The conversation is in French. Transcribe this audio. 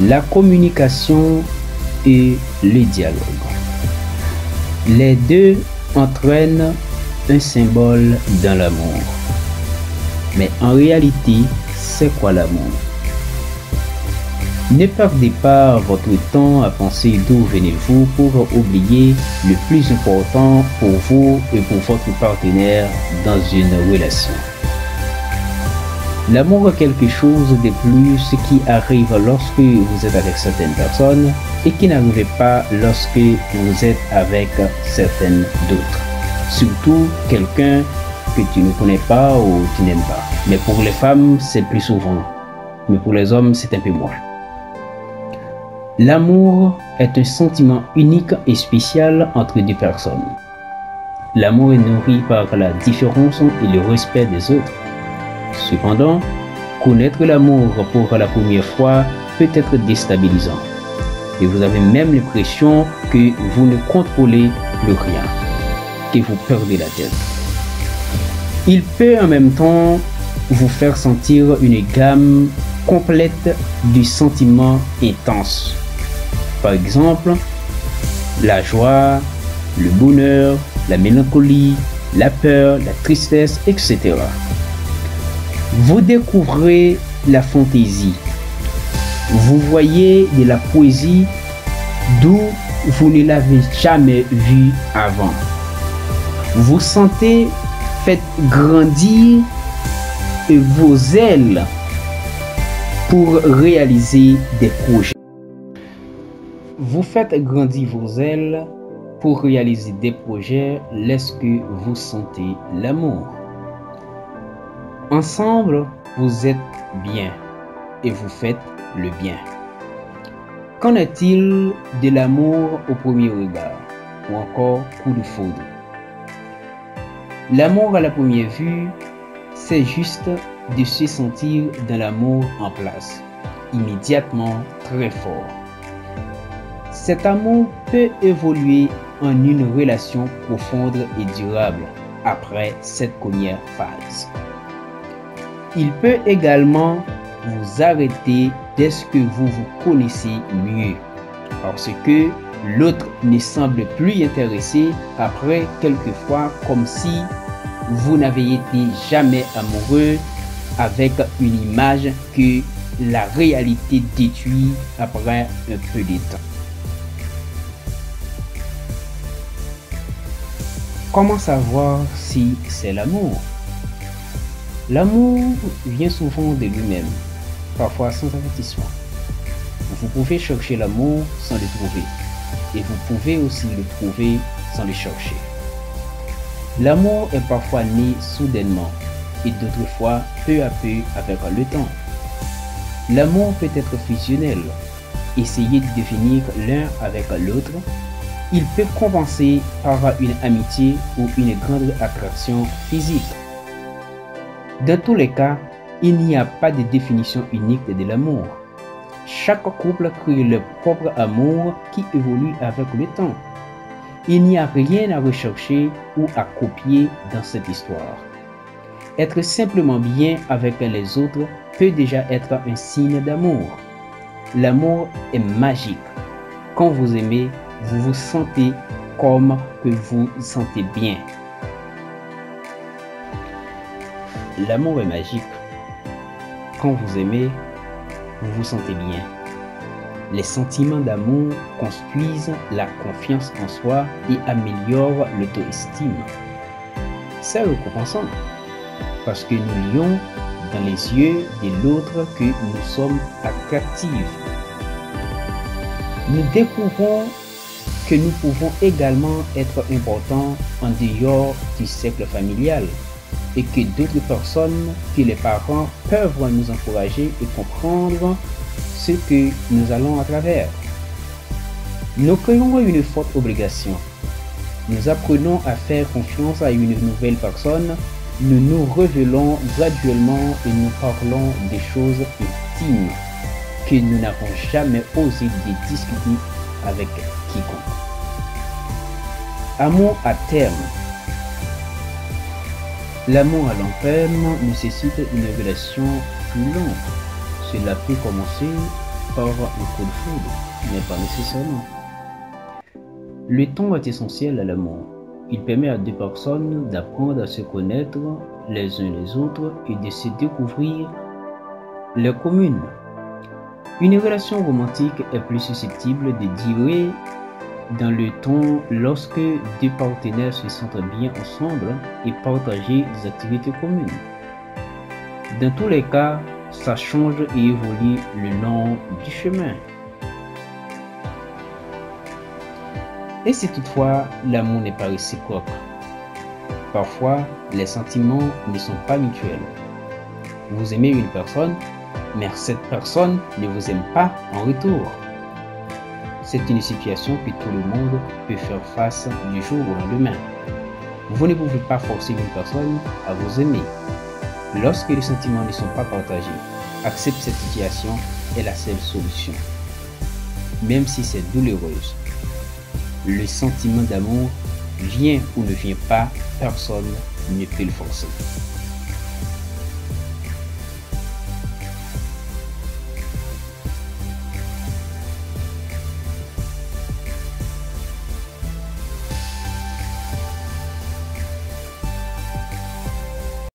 la communication et le dialogue. Les deux entraînent un symbole dans l'amour. Mais en réalité, c'est quoi l'amour? Ne perdez pas votre temps à penser d'où venez-vous pour oublier le plus important pour vous et pour votre partenaire dans une relation. L'amour est quelque chose de plus qui arrive lorsque vous êtes avec certaines personnes et qui n'arrive pas lorsque vous êtes avec certaines d'autres. Surtout quelqu'un que tu ne connais pas ou tu n'aimes pas. Mais pour les femmes, c'est plus souvent. Mais pour les hommes, c'est un peu moins. L'amour est un sentiment unique et spécial entre deux personnes. L'amour est nourri par la différence et le respect des autres. Cependant, connaître l'amour pour la première fois peut être déstabilisant. Et vous avez même l'impression que vous ne contrôlez plus rien, que vous perdez la tête. Il peut en même temps vous faire sentir une gamme complète de sentiments intenses. Par exemple, la joie, le bonheur, la mélancolie, la peur, la tristesse, etc. Vous découvrez la fantaisie. Vous voyez de la poésie d'où vous ne l'avez jamais vue avant. Vous sentez faites grandir vos ailes pour réaliser des projets. Vous faites grandir vos ailes pour réaliser des projets lorsque vous sentez l'amour. Ensemble, vous êtes bien et vous faites le bien. Qu'en est-il de l'amour au premier regard ou encore coup de foudre? L'amour à la première vue, c'est juste de se sentir dans l'amour en place, immédiatement très fort. Cet amour peut évoluer en une relation profonde et durable après cette première phase. Il peut également vous arrêter dès que vous vous connaissez mieux, parce que l'autre ne semble plus intéressé après quelques fois, comme si vous n'avez été jamais amoureux, avec une image que la réalité détruit après un peu de temps. Comment savoir si c'est l'amour? L'amour vient souvent de lui-même, parfois sans avertissement. Vous pouvez chercher l'amour sans le trouver, et vous pouvez aussi le trouver sans le chercher. L'amour est parfois né soudainement, et d'autres fois peu à peu avec le temps. L'amour peut être fusionnel, essayer de devenir l'un avec l'autre. Il peut compenser par une amitié ou une grande attraction physique. Dans tous les cas, il n'y a pas de définition unique de l'amour. Chaque couple crée leur propre amour qui évolue avec le temps. Il n'y a rien à rechercher ou à copier dans cette histoire. Être simplement bien avec les autres peut déjà être un signe d'amour. L'amour est magique. Quand vous aimez, vous vous sentez comme que vous vous sentez bien. L'amour est magique. Quand vous aimez, vous vous sentez bien. Les sentiments d'amour construisent la confiance en soi et améliorent l'auto-estime. C'est récompensant parce que nous lions dans les yeux de l'autre que nous sommes attractifs. Nous découvrons que nous pouvons également être importants en dehors du cercle familial et que d'autres personnes, que les parents, peuvent nous encourager et comprendre ce que nous allons à travers. Nous créons une forte obligation. Nous apprenons à faire confiance à une nouvelle personne. Nous nous révélons graduellement et nous parlons des choses intimes que nous n'avons jamais osé de discuter avec quiconque. Amour à terme. L'amour à long terme nécessite une relation plus longue. Cela peut commencer par un coup de foudre, mais pas nécessairement. Le temps est essentiel à l'amour. Il permet à deux personnes d'apprendre à se connaître les uns les autres et de se découvrir les communes. Une relation romantique est plus susceptible de durer dans le temps lorsque deux partenaires se sentent bien ensemble et partagent des activités communes. Dans tous les cas, ça change et évolue le long du chemin. Et si toutefois l'amour n'est pas réciproque, parfois les sentiments ne sont pas mutuels. Vous aimez une personne, mais cette personne ne vous aime pas en retour. C'est une situation que tout le monde peut faire face du jour au lendemain. Vous ne pouvez pas forcer une personne à vous aimer. Lorsque les sentiments ne sont pas partagés, accepte cette situation est la seule solution. Même si c'est douloureuse. Le sentiment d'amour vient ou ne vient pas, personne ne peut le forcer.